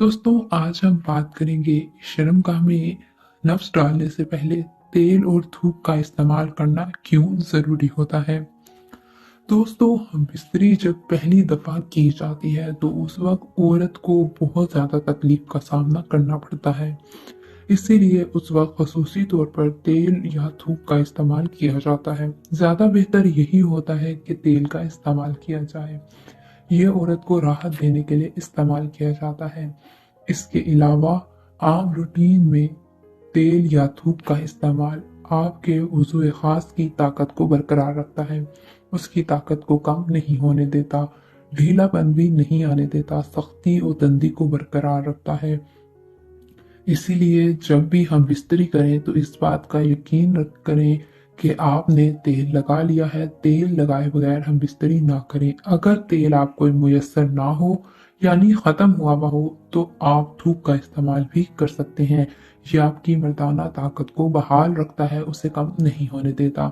दोस्तों, आज हम बात करेंगे शर्मगाह में नफ्स डालने से पहले तेल और थूक का इस्तेमाल करना क्यों ज़रूरी होता है। दोस्तों, बिस्तरी जब पहली दफ़ा की जाती है तो उस वक्त औरत को बहुत ज़्यादा तकलीफ का सामना करना पड़ता है। इसीलिए उस वक्त खसूसी तौर पर तेल या थूक का इस्तेमाल किया जाता है। ज़्यादा बेहतर यही होता है कि तेल का इस्तेमाल किया जाए। ये औरत को राहत देने के लिए इस्तेमाल किया जाता है। इसके अलावा आम रूटीन में तेल या थूक का इस्तेमाल आपके उज़्व ख़ास की ताकत को बरकरार रखता है, उसकी ताकत को कम नहीं होने देता, ढीलापन भी नहीं आने देता, सख्ती और तंदी को बरकरार रखता है। इसीलिए जब भी हम बिस्तरी करें तो इस बात का यकीन करें कि आपने तेल लगा लिया है। तेल लगाए बगैर हम बिस्तरी ना करें। अगर तेल आपको मुयस्सर ना हो यानी ख़त्म हुआ हो तो आप थूक का इस्तेमाल भी कर सकते हैं। ये आपकी मर्दाना ताकत को बहाल रखता है, उसे कम नहीं होने देता।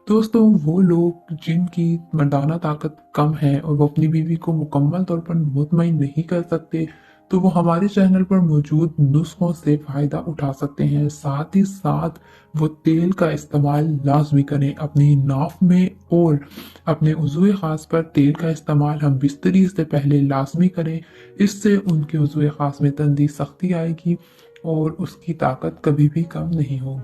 दोस्तों, वो लोग जिनकी मर्दाना ताकत कम है और वो अपनी बीवी को मुकम्मल तौर पर मुतमईन नहीं कर सकते, तो वो हमारे चैनल पर मौजूद नुस्खों से फ़ायदा उठा सकते हैं। साथ ही साथ वो तेल का इस्तेमाल लाजमी करें अपनी नाफ में, और अपने उज़्व ख़ास पर तेल का इस्तेमाल हम बिस्तरी से पहले लाजमी करें। इससे उनके उज़्व ख़ास में तंदी सख्ती आएगी और उसकी ताकत कभी भी कम नहीं होगी।